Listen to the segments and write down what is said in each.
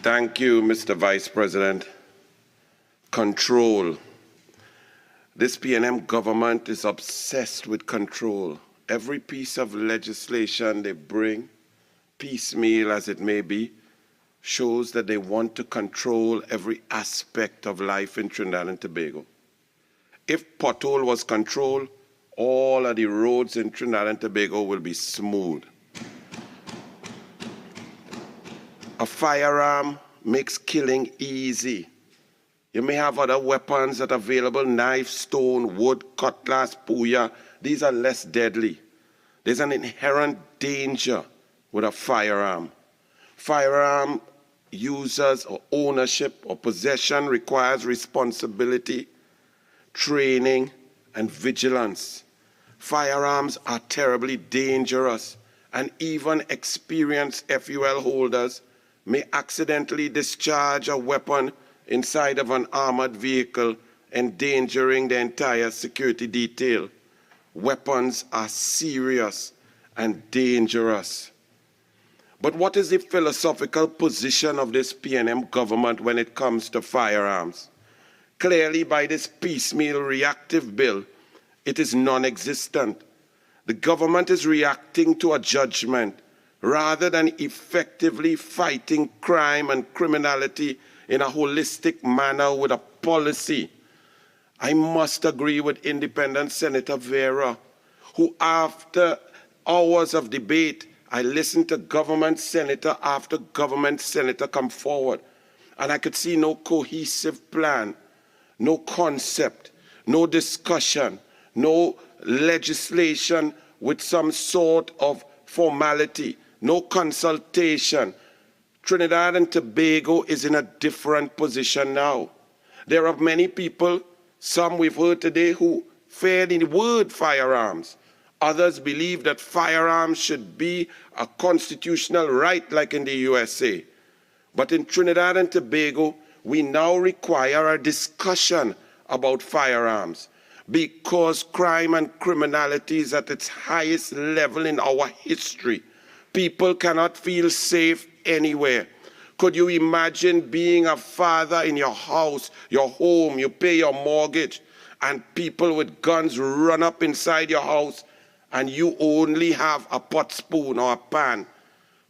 Thank you, Mr. Vice President. Control. This PNM government is obsessed with control. Every piece of legislation they bring, piecemeal as it may be, shows that they want to control every aspect of life in Trinidad and Tobago. If pothole was controlled, all of the roads in Trinidad and Tobago will be smooth. A firearm makes killing easy. You may have other weapons that are available, knife, stone, wood, cutlass, puya. These are less deadly. There's an inherent danger with a firearm. Firearm users or ownership or possession requires responsibility, training, and vigilance. Firearms are terribly dangerous, and even experienced FUL holders may accidentally discharge a weapon inside of an armored vehicle, endangering the entire security detail. Weapons are serious and dangerous. But what is the philosophical position of this PNM government when it comes to firearms? Clearly, by this piecemeal reactive bill, it is non-existent. The government is reacting to a judgment rather than effectively fighting crime and criminality in a holistic manner with a policy. I must agree with Independent Senator Vera, who after hours of debate, I listened to government senator after government senator come forward, and I could see no cohesive plan, no concept, no discussion, no legislation with some sort of formality, no consultation. Trinidad and Tobago is in a different position now. There are many people, some we've heard today, who fear the word firearms. Others believe that firearms should be a constitutional right like in the USA. But in Trinidad and Tobago, we now require a discussion about firearms because crime and criminality is at its highest level in our history. People cannot feel safe anywhere. Could you imagine being a father in your house, your home, you pay your mortgage, and people with guns run up inside your house and you only have a pot spoon or a pan?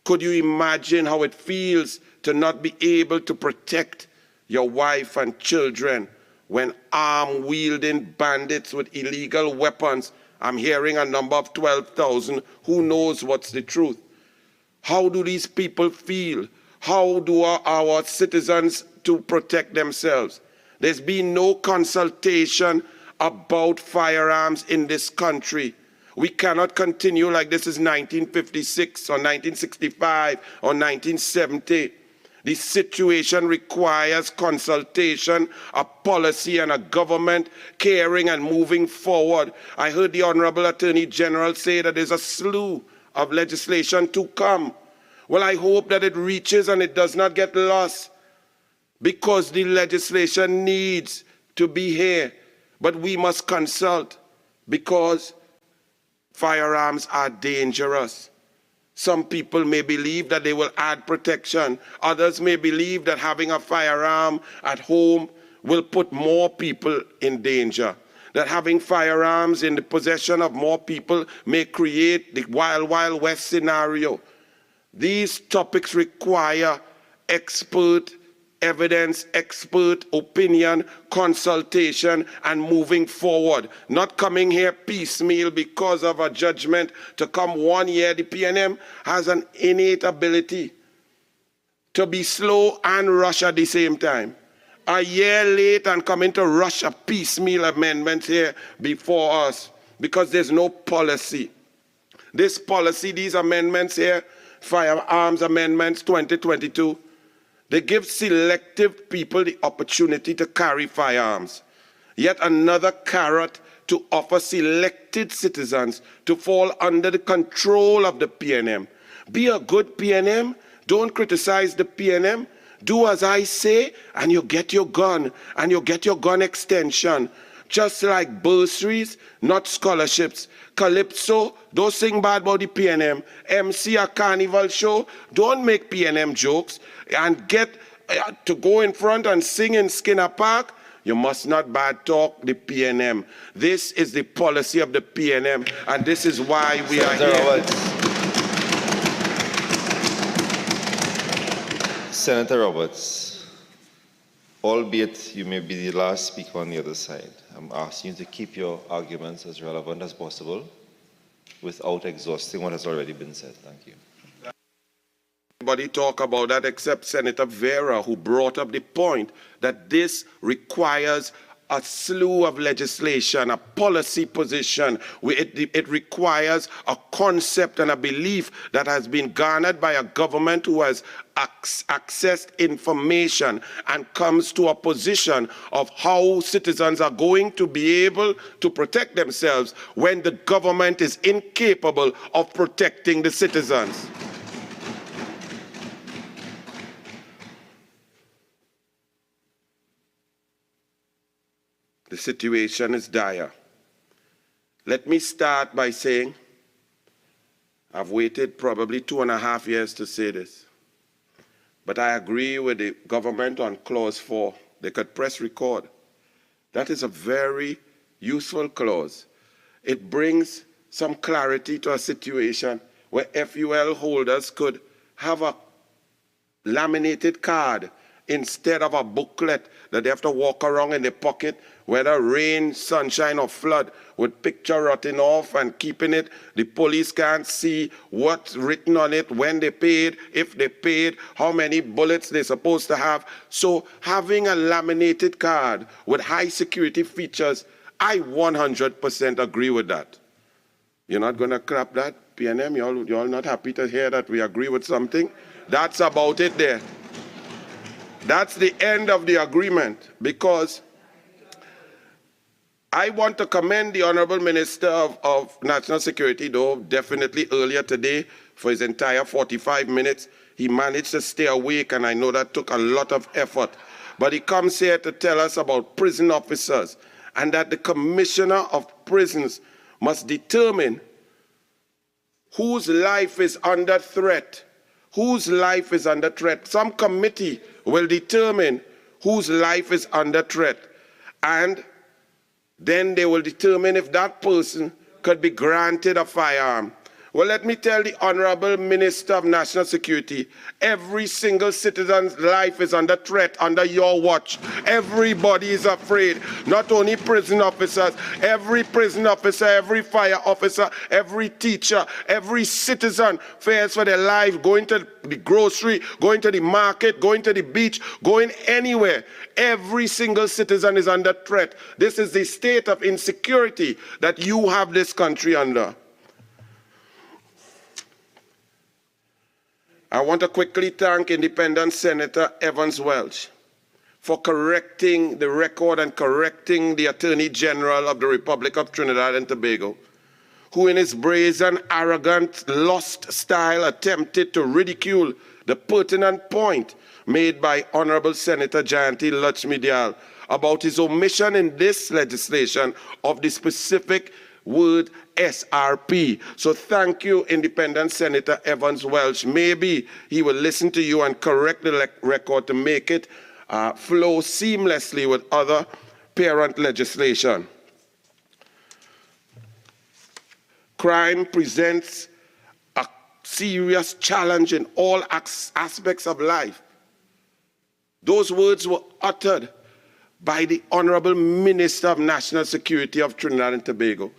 Could you imagine how it feels to not be able to protect your wife and children when arm-wielding bandits with illegal weapons? I'm hearing a number of 12,000. Who knows what's the truth? How do these people feel? How do our citizens to protect themselves? There's been no consultation about firearms in this country. We cannot continue like this is 1956 or 1965 or 1970. The situation requires consultation, a policy, and a government caring and moving forward. I heard the Honorable Attorney General say that there's a slew of legislation to come. Well, I hope that it reaches and it does not get lost, because the legislation needs to be here. But we must consult, because firearms are dangerous. Some people may believe that they will add protection. Others may believe that having a firearm at home will put more people in danger. That having firearms in the possession of more people may create the Wild Wild West scenario. These topics require expert evidence, expert opinion, consultation, and moving forward. Not coming here piecemeal because of a judgment to come 1 year. The PNM has an innate ability to be slow and rush at the same time. A year late and coming to rush a piecemeal amendment here before us because there's no policy. This policy, these amendments here, Firearms Amendments 2022, they give selective people the opportunity to carry firearms. Yet another carrot to offer selected citizens to fall under the control of the PNM. Be a good PNM. Don't criticize the PNM. Do as I say, and you get your gun, and you get your gun extension. just like bursaries, not scholarships. Calypso, don't sing bad about the PNM. MC a carnival show, don't make PNM jokes. And get to go in front and sing in Skinner Park, you must not bad talk the PNM. This is the policy of the PNM, and this is why we are here. Senator Roberts, albeit you may be the last speaker on the other side, I'm asking you to keep your arguments as relevant as possible without exhausting what has already been said. Thank you. Nobody talk about that except Senator Vera, who brought up the point that this requires a slew of legislation, a policy position. It requires a concept and a belief that has been garnered by a government who has accessed information and comes to a position of how citizens are going to be able to protect themselves when the government is incapable of protecting the citizens. The situation is dire. Let me start by saying, I've waited probably 2.5 years to say this, but I agree with the government on clause 4. They could press record. That is a very useful clause. It brings some clarity to a situation where FUL holders could have a laminated card instead of a booklet that they have to walk around in their pocket, whether rain, sunshine, or flood, with picture rotting off and keeping it. The police can't see what's written on it, when they paid, if they paid, how many bullets they're supposed to have. So having a laminated card with high security features, I 100% agree with that. You're not going to clap that, PNM? You're all not happy to hear that we agree with something? That's about it there. That's the end of the agreement, because I want to commend the Honorable Minister of National Security, though definitely earlier today, for his entire 45 minutes. He managed to stay awake, and I know that took a lot of effort. But he comes here to tell us about prison officers, and that the Commissioner of Prisons must determine whose life is under threat. Whose life is under threat. Some committee will determine whose life is under threat. And then they will determine if that person could be granted a firearm. Well, let me tell the Honorable Minister of National Security, every single citizen's life is under threat under your watch. Everybody is afraid, not only prison officers, every prison officer, every fire officer, every teacher, every citizen fears for their life, going to the grocery, going to the market, going to the beach, going anywhere. Every single citizen is under threat. This is the state of insecurity that you have this country under. I want to quickly thank Independent Senator Evans Welch for correcting the record and correcting the Attorney General of the Republic of Trinidad and Tobago, who in his brazen, arrogant, lost style attempted to ridicule the pertinent point made by Honorable Senator Jayanti Lakshmi-Dayal about his omission in this legislation of the specific word SRP. So thank you, Independent Senator Evans Welch. Maybe he will listen to you and correct the record to make it flow seamlessly with other parent legislation. Crime presents a serious challenge in all aspects of life. Those words were uttered by the Honorable Minister of National Security of Trinidad and Tobago.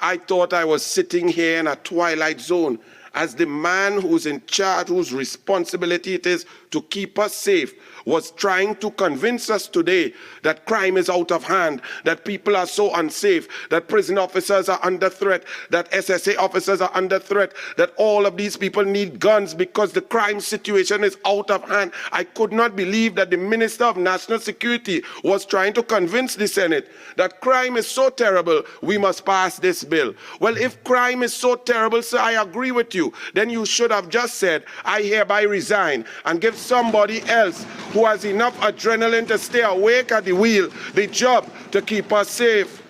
I thought I was sitting here in a twilight zone as the man who's in charge, whose responsibility it is to keep us safe, was trying to convince us today that crime is out of hand, that people are so unsafe, that prison officers are under threat, that SSA officers are under threat, that all of these people need guns because the crime situation is out of hand. I could not believe that the Minister of National Security was trying to convince the Senate that crime is so terrible, we must pass this bill. Well, if crime is so terrible, sir, I agree with you. Then you should have just said, I hereby resign, and give somebody else who has enough adrenaline to stay awake at the wheel the job to keep us safe.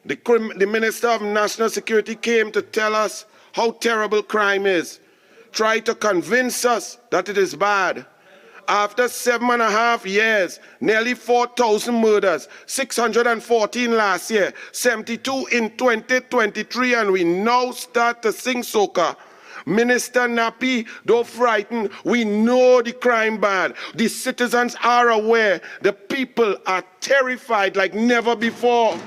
The Minister of National Security came to tell us how terrible crime is, tried to convince us that it is bad. After 7.5 years, nearly 4,000 murders, 614 last year, 72 in 2023, and we now start to sing soca. Minister Napi, don't frighten. We know the crime bad. The citizens are aware. The people are terrified like never before.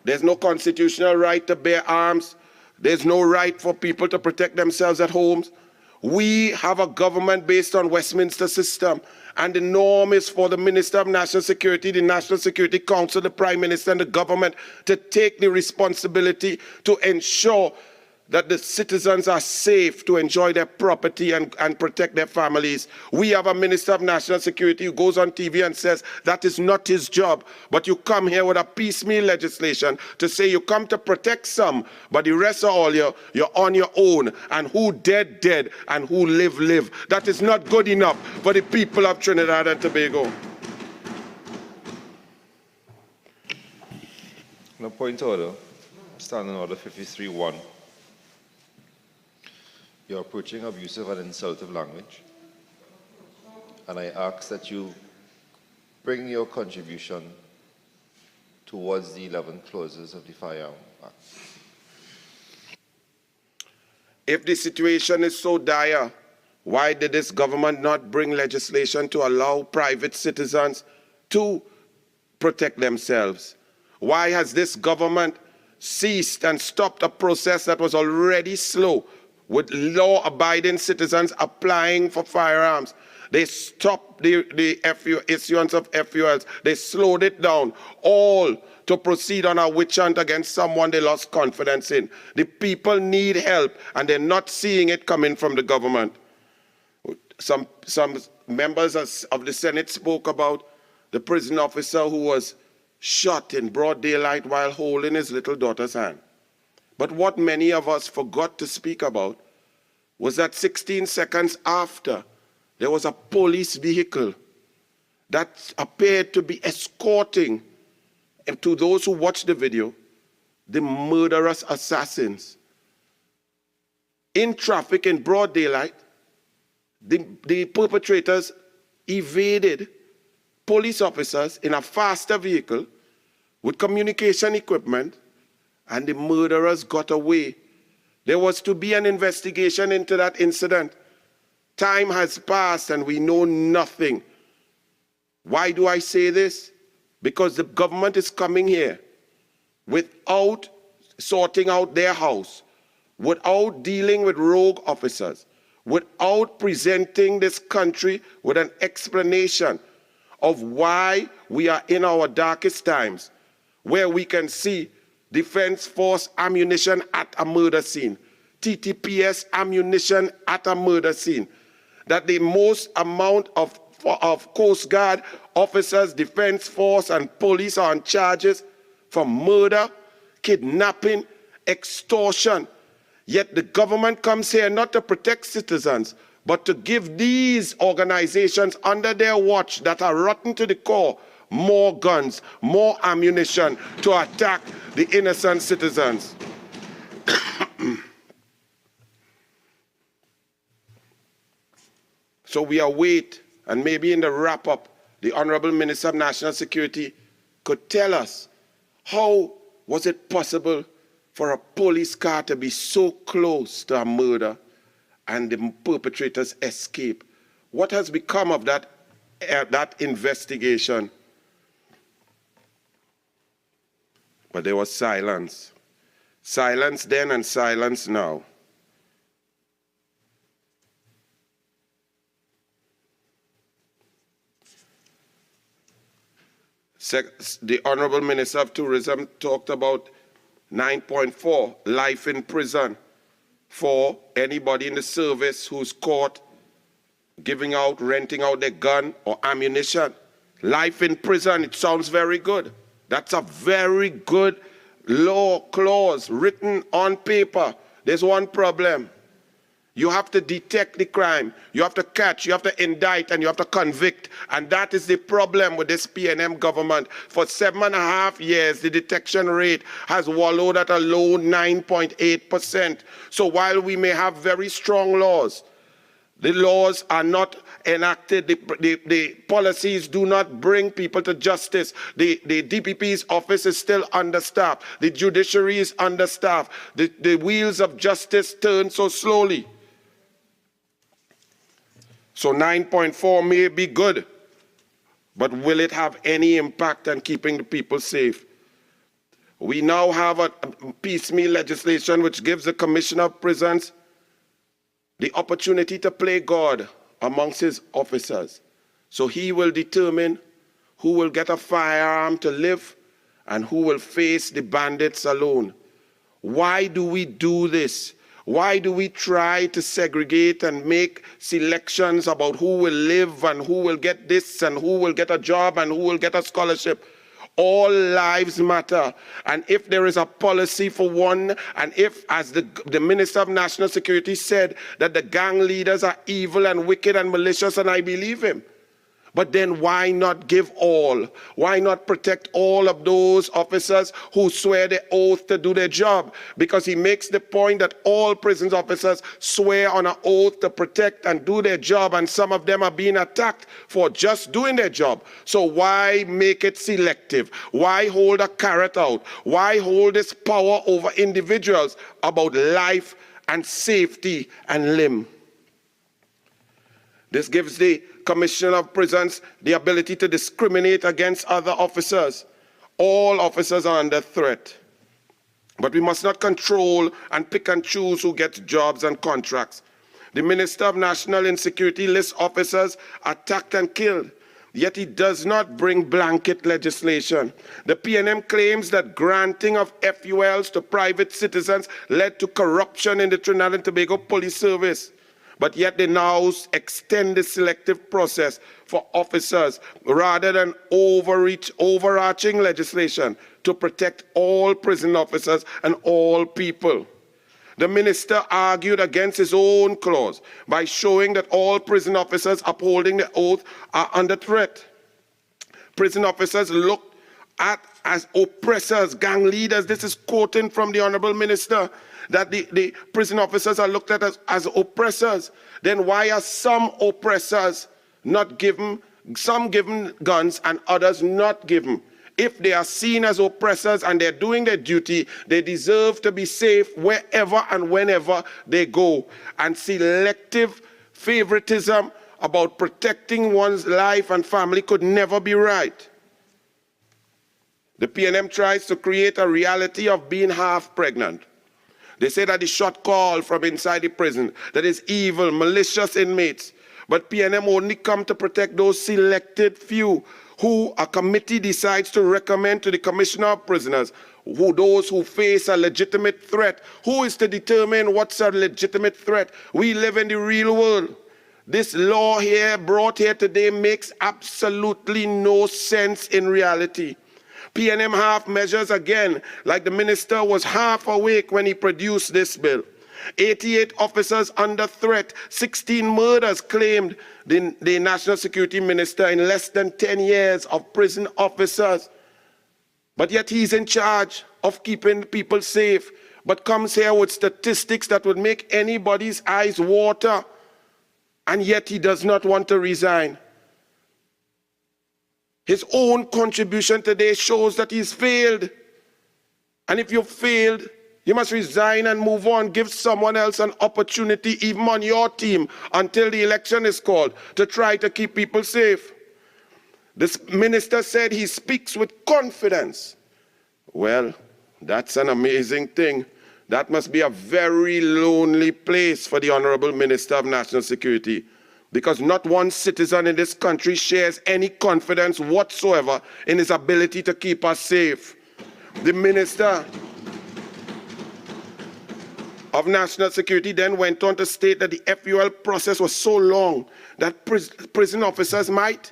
There's no constitutional right to bear arms. There's no right for people to protect themselves at homes. We have a government based on Westminster system, and the norm is for the Minister of National Security, the National Security Council, the Prime Minister, and the government to take the responsibility to ensure that the citizens are safe to enjoy their property and protect their families. We have a Minister of National Security who goes on TV and says that is not his job. But you come here with a piecemeal legislation to say you come to protect some, but the rest of all you're on your own. And who dead, dead, and who live, live. That is not good enough for the people of Trinidad and Tobago. No point order. Standing order 53-1. You're approaching abusive and insultive language, and I ask that you bring your contribution towards the 11 clauses of the Firearms Act. If the situation is so dire, why did this government not bring legislation to allow private citizens to protect themselves? Why has this government ceased and stopped a process that was already slow, with law-abiding citizens applying for firearms? They stopped the issuance of FULs. They slowed it down, all to proceed on a witch hunt against someone they lost confidence in. The people need help, and they're not seeing it coming from the government. Some members of the Senate spoke about the prison officer who was shot in broad daylight while holding his little daughter's hand. But what many of us forgot to speak about was that 16 seconds after, there was a police vehicle that appeared to be escorting, and to those who watched the video, the murderous assassins. In traffic in broad daylight, the perpetrators evaded police officers in a faster vehicle with communication equipment, and the murderers got away. There was to be an investigation into that incident. Time has passed and we know nothing. Why do I say this? Because the government is coming here without sorting out their house, without dealing with rogue officers, without presenting this country with an explanation of why we are in our darkest times, where we can see Defense Force ammunition at a murder scene, TTPS ammunition at a murder scene, that the most amount of Coast Guard officers, Defense Force, and police are on charges for murder, kidnapping, extortion. Yet the government comes here not to protect citizens, but to give these organizations under their watch that are rotten to the core more guns, more ammunition to attack the innocent citizens. So we await, and maybe in the wrap-up, the Honorable Minister of National Security could tell us how was it possible for a police car to be so close to a murder and the perpetrators escape? What has become of that investigation? But there was silence. Silence then and silence now. The Honorable Minister of Tourism talked about 9.4, life in prison for anybody in the service who's caught giving out, renting out their gun or ammunition. Life in prison, it sounds very good. That's a very good law clause written on paper. There's one problem. You have to detect the crime. You have to catch, you have to indict, and you have to convict. And that is the problem with this PNM government. For 7.5 years, the detection rate has wallowed at a low 9.8%. So while we may have very strong laws, the laws are not enacted. The policies do not bring people to justice. The DPP's office is still understaffed. The judiciary is understaffed. The wheels of justice turn so slowly. So 9.4 may be good, but will it have any impact on keeping the people safe? We now have a piecemeal legislation which gives the Commissioner of Prisons the opportunity to play God amongst his officers. So he will determine who will get a firearm to live and who will face the bandits alone. Why do we do this? Why do we try to segregate and make selections about who will live and who will get this and who will get a job and who will get a scholarship? All lives matter. And if there is a policy for one, and if, as the Minister of National Security said, that the gang leaders are evil and wicked and malicious, and I believe him, but then why not give all? Why not protect all of those officers who swear the oath to do their job? Because he makes the point that all prison officers swear on an oath to protect and do their job, and some of them are being attacked for just doing their job. So why make it selective? Why hold a carrot out? Why hold this power over individuals about life and safety and limb? This gives the Commissioner of Prisons the ability to discriminate against other officers. All officers are under threat. But we must not control and pick and choose who gets jobs and contracts. The Minister of National Insecurity lists officers attacked and killed, yet he does not bring blanket legislation. The PNM claims that granting of FULs to private citizens led to corruption in the Trinidad and Tobago Police Service. But yet they now extend the selective process for officers rather than overarching legislation to protect all prison officers and all people. The minister argued against his own clause by showing that all prison officers upholding the oath are under threat. Prison officers looked at as oppressors, gang leaders. This is quoting from the Honorable Minister, that the prison officers are looked at as oppressors. Then why are some oppressors not given, some given guns and others not given? If they are seen as oppressors and they're doing their duty, they deserve to be safe wherever and whenever they go. And selective favoritism about protecting one's life and family could never be right. The PNM tries to create a reality of being half pregnant. They say that the shot call from inside the prison, that is evil, malicious inmates. But PNM only come to protect those selected few who a committee decides to recommend to the Commissioner of Prisoners, those who face a legitimate threat. Who is to determine what's a legitimate threat? We live in the real world. This law here, brought here today, makes absolutely no sense in reality. PNM half measures again, like the minister was half awake when he produced this bill. 88 officers under threat, 16 murders claimed the National Security Minister in less than 10 years of prison officers. But yet he's in charge of keeping people safe, but comes here with statistics that would make anybody's eyes water, and yet he does not want to resign. His own contribution today shows that he's failed. And if you've failed, you must resign and move on. Give someone else an opportunity, even on your team, until the election is called, to try to keep people safe. This minister said he speaks with confidence. Well, that's an amazing thing. That must be a very lonely place for the Honorable Minister of National Security, because not one citizen in this country shares any confidence whatsoever in his ability to keep us safe. The Minister of National Security then went on to state that the FUL process was so long that prison officers might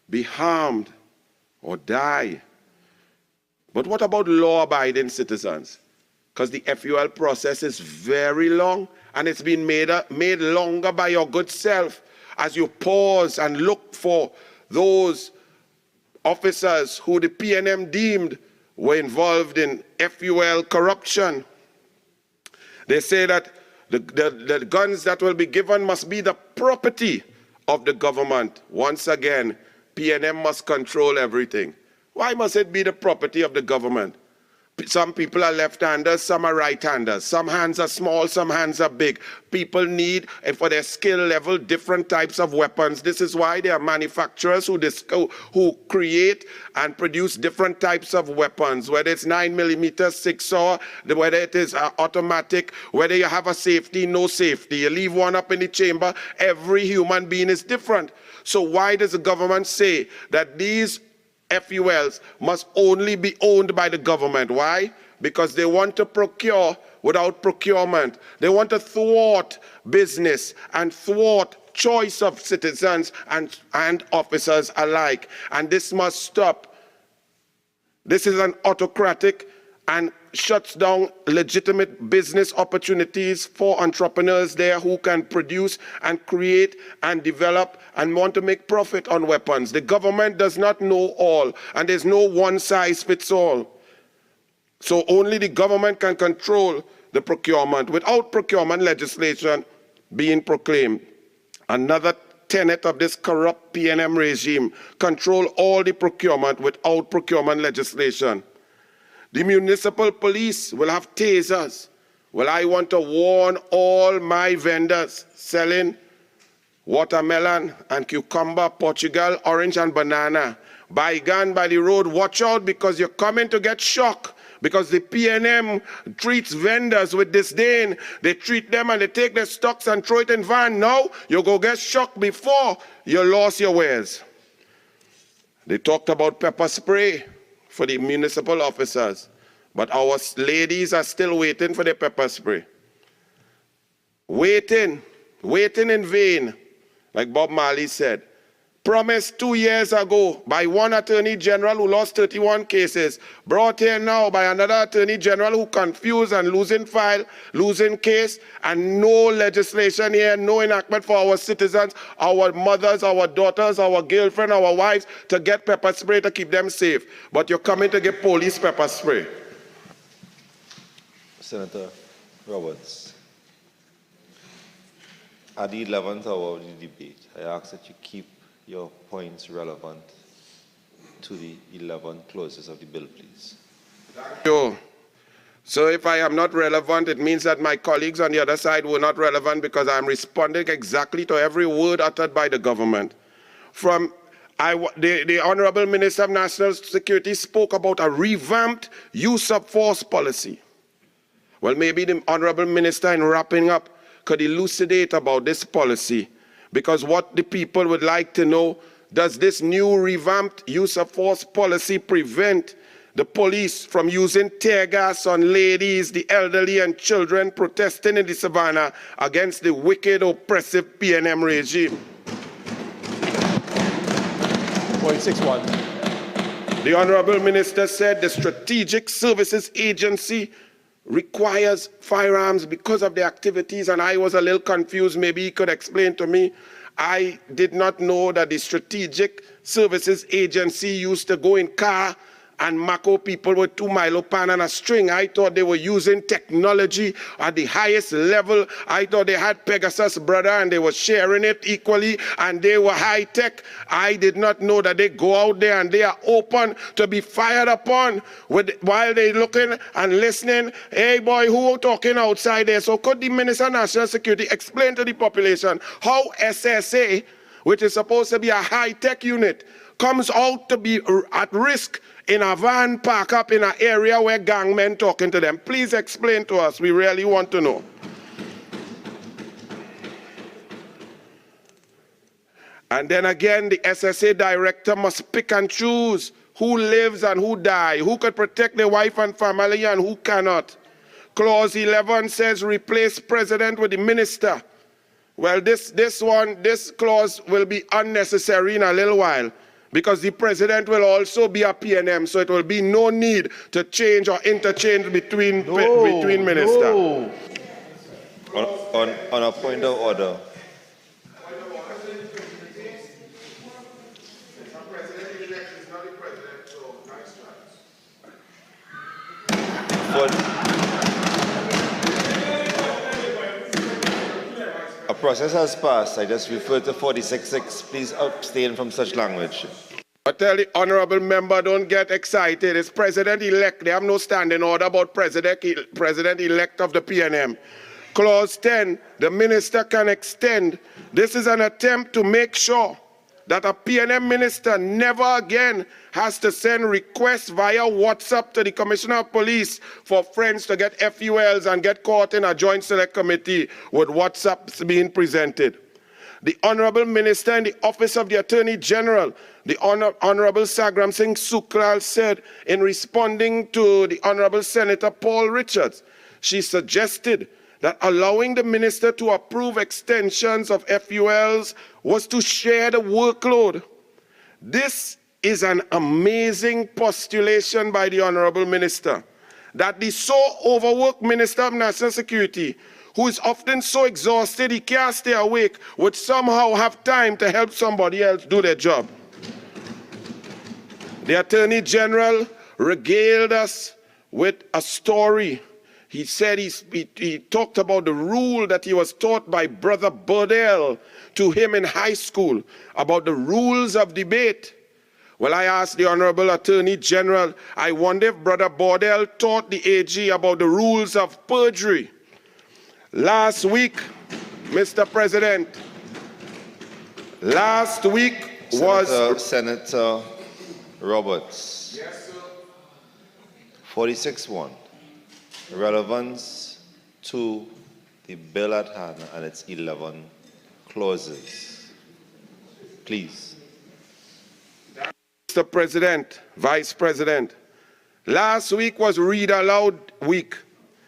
be harmed or die. But what about law-abiding citizens? because the FUL process is very long, and it's been made longer by your good self as you pause and look for those officers who the PNM deemed were involved in FUL corruption. They say that the guns that will be given must be the property of the government. Once again, PNM must control everything. Why must it be the property of the government? Some people are left-handers, some are right-handers. Some hands are small, some hands are big. People need, for their skill level, different types of weapons. This is why there are manufacturers who create and produce different types of weapons, whether it's 9mm, 6-saw, whether it is automatic, whether you have a safety, no safety. You leave one up in the chamber, every human being is different. So why does the government say that these FULs must only be owned by the government? Why? Because they want to procure without procurement. They want to thwart business and thwart choice of citizens and officers alike. And this must stop. This is an autocratic and shuts down legitimate business opportunities for entrepreneurs there who can produce and create and develop and want to make profit on weapons. The government does not know all, and there's no one size fits all. So only the government can control the procurement without procurement legislation being proclaimed. Another tenet of this corrupt PNM regime: control all the procurement without procurement legislation. The municipal police will have tasers. Well, I want to warn all my vendors selling watermelon and cucumber, Portugal, orange and banana. Buy gun by the road, watch out, because you're coming to get shocked. Because the PNM treats vendors with disdain. They treat them and they take their stocks and throw it in van. Now, you go get shocked before you lost your wares. They talked about pepper spray for the municipal officers, but our ladies are still waiting for the pepper spray. Waiting in vain, like Bob Marley said. Promised 2 years ago by one attorney general who lost 31 cases, brought here now by another attorney general who confused and losing file, losing case, and no legislation here, no enactment for our citizens, our mothers, our daughters, our girlfriends, our wives to get pepper spray to keep them safe. But you're coming to get police pepper spray. Senator Roberts, at the 11th hour of the debate, I ask that you keep your points relevant to the 11 clauses of the bill, please. Thank you. So if I am not relevant, it means that my colleagues on the other side were not relevant, because I'm responding exactly to every word uttered by the government. The Honorable Minister of National Security spoke about a revamped use of force policy. Well, maybe the Honorable Minister, in wrapping up, could elucidate about this policy. Because what the people would like to know, does this new revamped use of force policy prevent the police from using tear gas on ladies, the elderly and children protesting in the savannah against the wicked, oppressive PNM regime? Point 61. The Honorable Minister said the Strategic Services Agency requires firearms because of the activities, and I was a little confused. Maybe he could explain to me. I did not know that the Strategic Services Agency used to go in car and mako people with 2 milo pan and a string. I thought they were using technology at the highest level. I thought they had Pegasus, brother, and they were sharing it equally, and they were high tech. I did not know that they go out there and they are open to be fired upon while they looking and listening. Hey boy, who talking outside there? So could the Minister of National Security explain to the population how SSA, which is supposed to be a high tech unit, comes out to be at risk in a van park up in an area where gangmen talking to them? Please explain to us. We really want to know. And then again, the SSA director must pick and choose who lives and who dies, who could protect their wife and family and who cannot. Clause 11 says replace president with the minister. Well, this clause will be unnecessary in a little while, because the president will also be a PNM, so it will be no need to change or interchange between ministers. No. On a point of order. A process has passed. I just refer to 46.6. Please abstain from such language. I tell the honorable member, don't get excited. It's president-elect. They have no standing order about president-elect of the PNM. Clause 10, the minister can extend. This is an attempt to make sure that a PNM minister never again has to send requests via WhatsApp to the Commissioner of Police for friends to get FULs and get caught in a joint select committee with WhatsApps being presented. The Honorable Minister in the Office of the Attorney General, the Honorable Sagram Singh Suklal, said in responding to the Honorable Senator Paul Richards, she suggested that allowing the minister to approve extensions of FULs was to share the workload. This is an amazing postulation by the Honorable Minister, that the so overworked Minister of National Security, who is often so exhausted he can't stay awake, would somehow have time to help somebody else do their job. The Attorney General regaled us with a story. He said he talked about the rule that he was taught by Brother Burdell to him in high school about the rules of debate. Well, I asked the Honorable Attorney General, I wonder if Brother Burdell taught the AG about the rules of perjury. Last week, Mr. President, last week was... Senator Roberts. Yes, sir. 46.1. Relevance to the bill at hand and its 11 clauses. Please. Mr. President, Vice President, last week was Read Aloud Week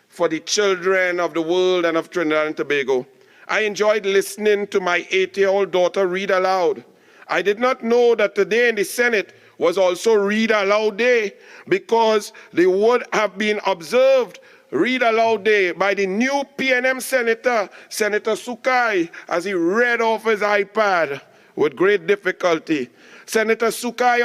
for the children of the world and of Trinidad and Tobago. I enjoyed listening to my 8-year-old daughter read aloud. I did not know that today in the Senate was also Read Aloud Day, because they would have been observed Read Aloud Day by the new PNM Senator, Senator Sukai, as he read off his iPad with great difficulty. Senator Sukai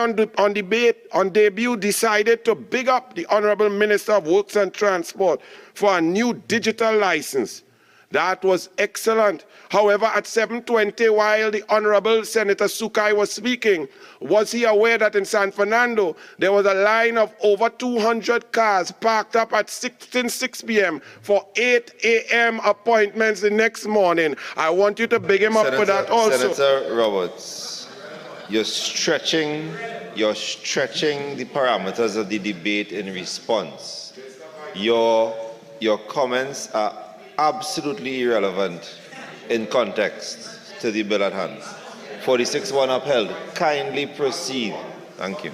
on debut decided to big up the Honorable Minister of Works and Transport for a new digital license. That was excellent. However, at 7:20, while the Honorable Senator Sukai was speaking, was he aware that in San Fernando, there was a line of over 200 cars parked up at 6 p.m. for 8 a.m. appointments the next morning? I want you to big him up for that also. Senator Roberts, you're stretching the parameters of the debate in response. Your comments are absolutely irrelevant in context to the bill at hand. 46.1 upheld. Kindly proceed. Thank you.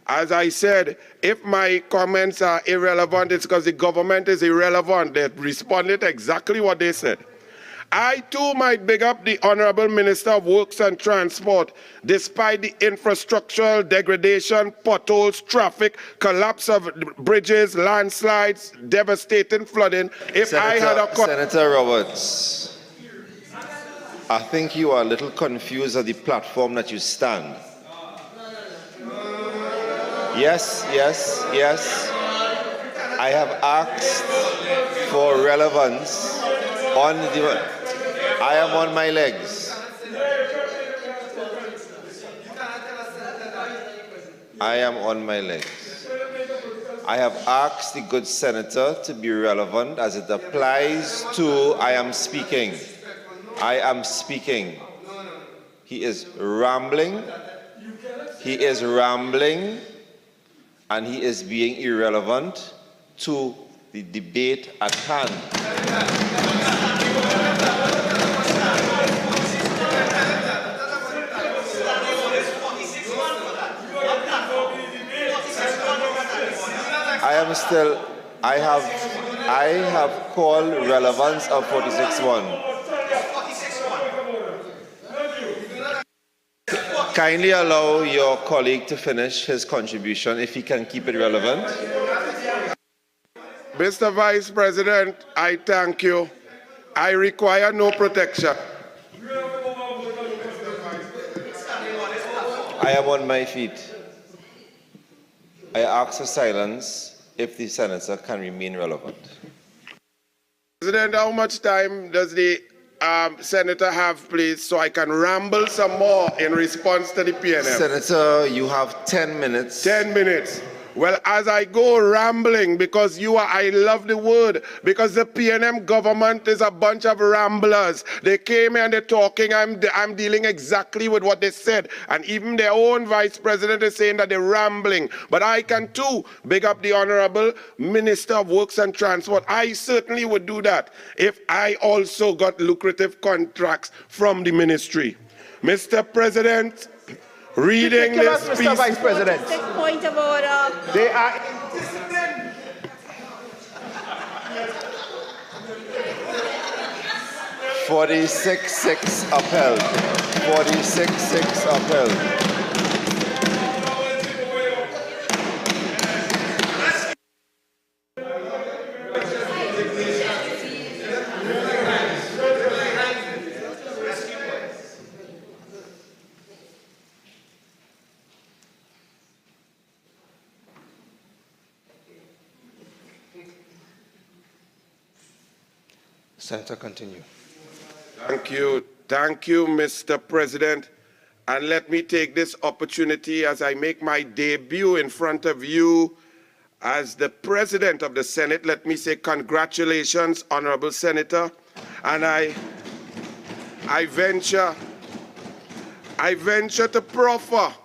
As I said, if my comments are irrelevant, it's because the government is irrelevant. They responded exactly what they said. I too might big up the Honorable Minister of Works and Transport, despite the infrastructural degradation, potholes, traffic, collapse of bridges, landslides, devastating flooding. Senator Roberts, I think you are a little confused at the platform that you stand. Yes. I have asked for relevance on the... I am on my legs. I am on my legs. I have asked the good senator to be relevant as it applies to I am speaking. He is rambling. And he is being irrelevant to the debate at hand. I have called relevance of 46.1. Kindly allow your colleague to finish his contribution if he can keep it relevant. Mr. Vice President, I thank you. I require no protection. I am on my feet. I ask for silence if the senator can remain relevant. President, how much time does the senator have, please, so I can ramble some more in response to the PNM? Senator, you have 10 minutes. 10 minutes. Well, as I go rambling, because I love the word, because the PNM government is a bunch of ramblers. They came here and they're talking, I'm dealing exactly with what they said. And even their own vice president is saying that they're rambling. But I can too big up the Honorable Minister of Works and Transport. I certainly would do that if I also got lucrative contracts from the ministry. Mr. President, reading this Mr. piece. Vice President. Point of order. They are. 46-6 upheld. 46-6 upheld. Senator, continue. Thank you, Mr. President. And let me take this opportunity as I make my debut in front of you as the President of the Senate. Let me say congratulations, Honorable Senator. And I venture to proffer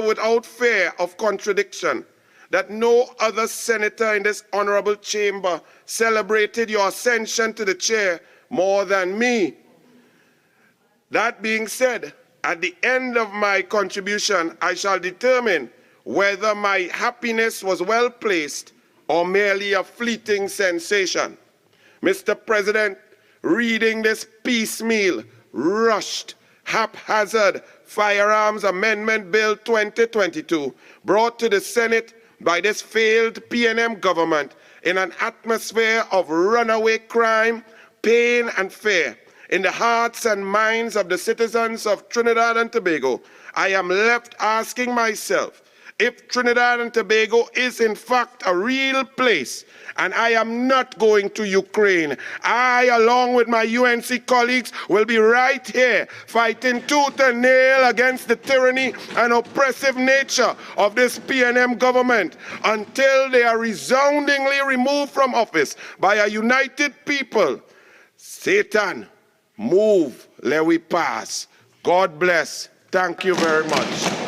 without fear of contradiction that no other senator in this honorable chamber celebrated your ascension to the chair more than me. That being said, at the end of my contribution, I shall determine whether my happiness was well placed or merely a fleeting sensation. Mr. President, reading this piecemeal, rushed, haphazard Firearms Amendment Bill 2022 brought to the Senate by this failed PNM government in an atmosphere of runaway crime, pain and fear in the hearts and minds of the citizens of Trinidad and Tobago, I am left asking myself if Trinidad and Tobago is in fact a real place. And I am not going to Ukraine. I, along with my UNC colleagues, will be right here fighting tooth and nail against the tyranny and oppressive nature of this PNM government until they are resoundingly removed from office by a united people. Satan, move, let we pass. God bless. Thank you very much.